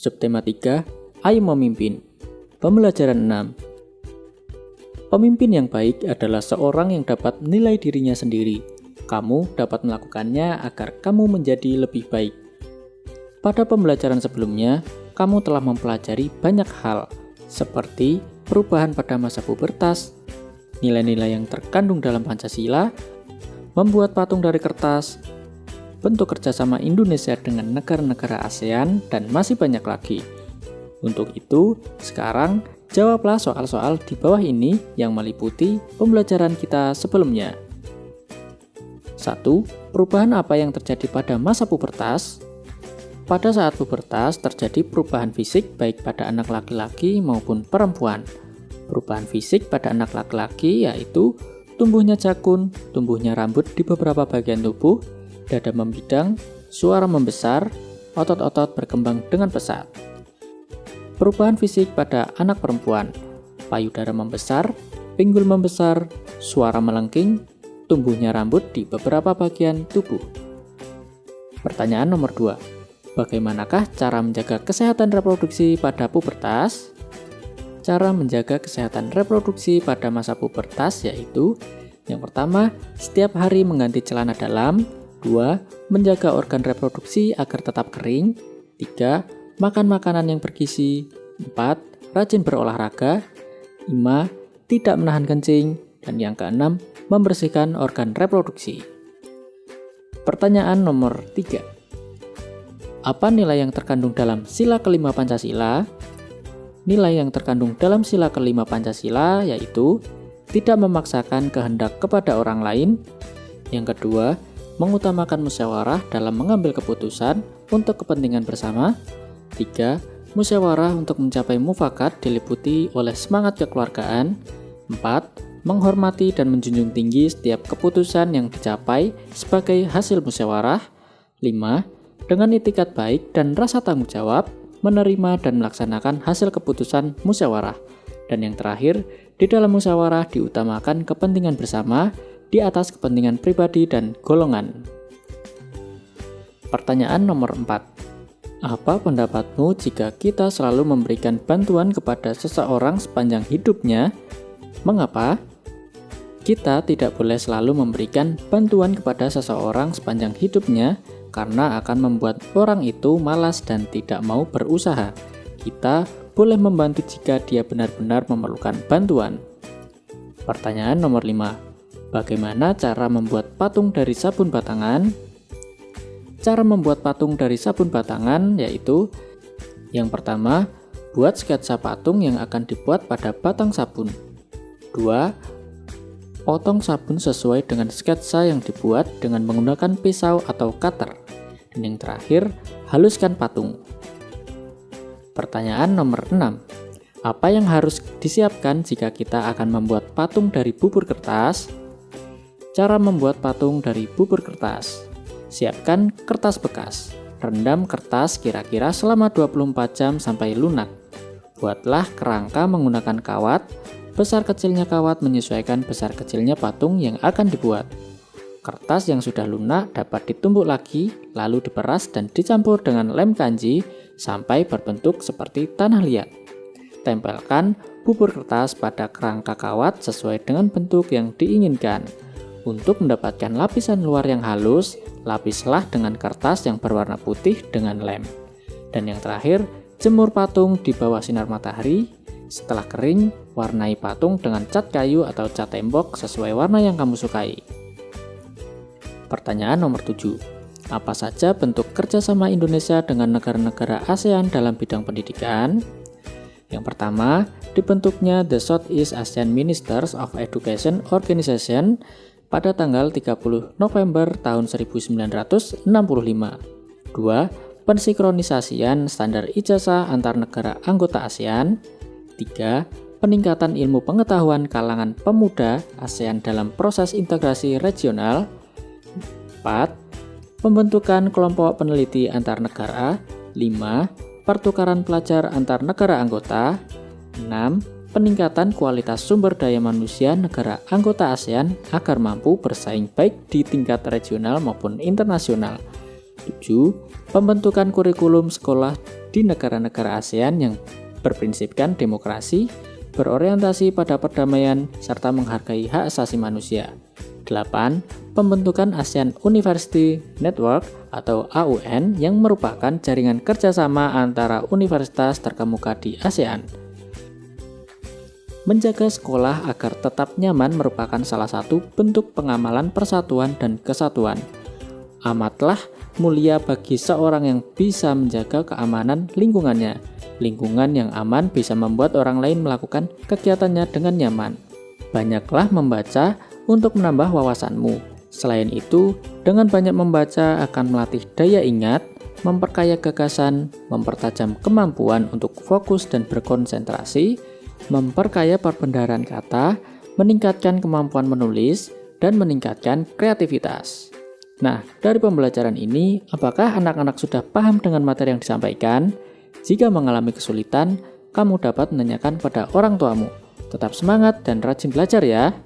Subtema 3, Ayo Memimpin. Pembelajaran 6. Pemimpin yang baik adalah seorang yang dapat menilai dirinya sendiri. Kamu dapat melakukannya agar kamu menjadi lebih baik. Pada pembelajaran sebelumnya, kamu telah mempelajari banyak hal, seperti perubahan pada masa pubertas, nilai-nilai yang terkandung dalam Pancasila, membuat patung dari kertas, bentuk kerjasama Indonesia dengan negara-negara ASEAN, dan masih banyak lagi. Untuk itu, sekarang jawablah soal-soal di bawah ini yang meliputi pembelajaran kita sebelumnya. 1. Perubahan apa yang terjadi pada masa pubertas? Pada saat pubertas terjadi perubahan fisik baik pada anak laki-laki maupun perempuan. Perubahan fisik pada anak laki-laki yaitu tumbuhnya jakun, tumbuhnya rambut di beberapa bagian tubuh, dada membidang, suara membesar, otot-otot berkembang dengan pesat. Perubahan fisik pada anak perempuan, payudara membesar, pinggul membesar, suara melengking, tumbuhnya rambut di beberapa bagian tubuh. Pertanyaan nomor 2. Bagaimanakah cara menjaga kesehatan reproduksi pada pubertas? Cara menjaga kesehatan reproduksi pada masa pubertas yaitu: yang pertama, setiap hari mengganti celana dalam. 2. Menjaga organ reproduksi agar tetap kering. 3. Makan makanan yang bergizi. 4. Rajin berolahraga. 5. Tidak menahan kencing. Dan yang keenam, membersihkan organ reproduksi. Pertanyaan nomor 3. Apa nilai yang terkandung dalam sila kelima Pancasila? Nilai yang terkandung dalam sila kelima Pancasila yaitu tidak memaksakan kehendak kepada orang lain. Yang kedua, mengutamakan musyawarah dalam mengambil keputusan untuk kepentingan bersama. 3. Musyawarah untuk mencapai mufakat diliputi oleh semangat kekeluargaan. 4. Menghormati dan menjunjung tinggi setiap keputusan yang dicapai sebagai hasil musyawarah. 5. Dengan itikat baik dan rasa tanggung jawab, menerima dan melaksanakan hasil keputusan musyawarah. Dan yang terakhir, di dalam musyawarah diutamakan kepentingan bersama di atas kepentingan pribadi dan golongan. Pertanyaan nomor 4. Apa pendapatmu jika kita selalu memberikan bantuan kepada seseorang sepanjang hidupnya? Mengapa? Kita tidak boleh selalu memberikan bantuan kepada seseorang sepanjang hidupnya karena akan membuat orang itu malas dan tidak mau berusaha. Kita boleh membantu jika dia benar-benar memerlukan bantuan. Pertanyaan nomor 5. Bagaimana cara membuat patung dari sabun batangan? Cara membuat patung dari sabun batangan yaitu: yang pertama, buat sketsa patung yang akan dibuat pada batang sabun. 2. Potong sabun sesuai dengan sketsa yang dibuat dengan menggunakan pisau atau cutter. Dan yang terakhir, haluskan patung. Pertanyaan nomor 6. Apa yang harus disiapkan jika kita akan membuat patung dari bubur kertas? Cara membuat patung dari bubur kertas. Siapkan kertas bekas. Rendam kertas kira-kira selama 24 jam sampai lunak. Buatlah kerangka menggunakan kawat. Besar kecilnya kawat menyesuaikan besar kecilnya patung yang akan dibuat. Kertas yang sudah lunak dapat ditumbuk lagi, lalu diperas dan dicampur dengan lem kanji sampai berbentuk seperti tanah liat. Tempelkan bubur kertas pada kerangka kawat sesuai dengan bentuk yang diinginkan. Untuk mendapatkan lapisan luar yang halus, lapislah dengan kertas yang berwarna putih dengan lem. Dan yang terakhir, jemur patung di bawah sinar matahari. Setelah kering, warnai patung dengan cat kayu atau cat tembok sesuai warna yang kamu sukai. Pertanyaan nomor 7. Apa saja bentuk kerjasama Indonesia dengan negara-negara ASEAN dalam bidang pendidikan? Yang pertama, dibentuknya The Southeast Asian Ministers of Education Organization pada tanggal 30 November tahun 1965. 2. Pensinkronisasian standar ijazah antar negara anggota ASEAN. 3. Peningkatan ilmu pengetahuan kalangan pemuda ASEAN dalam proses integrasi regional. 4. Pembentukan kelompok peneliti antar negara. 5. Pertukaran pelajar antar negara anggota. 6. Peningkatan kualitas sumber daya manusia negara anggota ASEAN agar mampu bersaing baik di tingkat regional maupun internasional. 7. Pembentukan kurikulum sekolah di negara-negara ASEAN yang berprinsipkan demokrasi, berorientasi pada perdamaian, serta menghargai hak asasi manusia. 8. Pembentukan ASEAN University Network atau AUN yang merupakan jaringan kerjasama antara universitas terkemuka di ASEAN. Menjaga sekolah agar tetap nyaman merupakan salah satu bentuk pengamalan persatuan dan kesatuan. Amatlah mulia bagi seorang yang bisa menjaga keamanan lingkungannya. Lingkungan yang aman bisa membuat orang lain melakukan kegiatannya dengan nyaman. Banyaklah membaca untuk menambah wawasanmu. Selain itu, dengan banyak membaca akan melatih daya ingat, memperkaya gagasan, mempertajam kemampuan untuk fokus dan berkonsentrasi, memperkaya perbendaharaan kata, meningkatkan kemampuan menulis, dan meningkatkan kreativitas. Nah, dari pembelajaran ini, apakah anak-anak sudah paham dengan materi yang disampaikan? Jika mengalami kesulitan, kamu dapat menanyakan pada orang tuamu. Tetap semangat dan rajin belajar ya!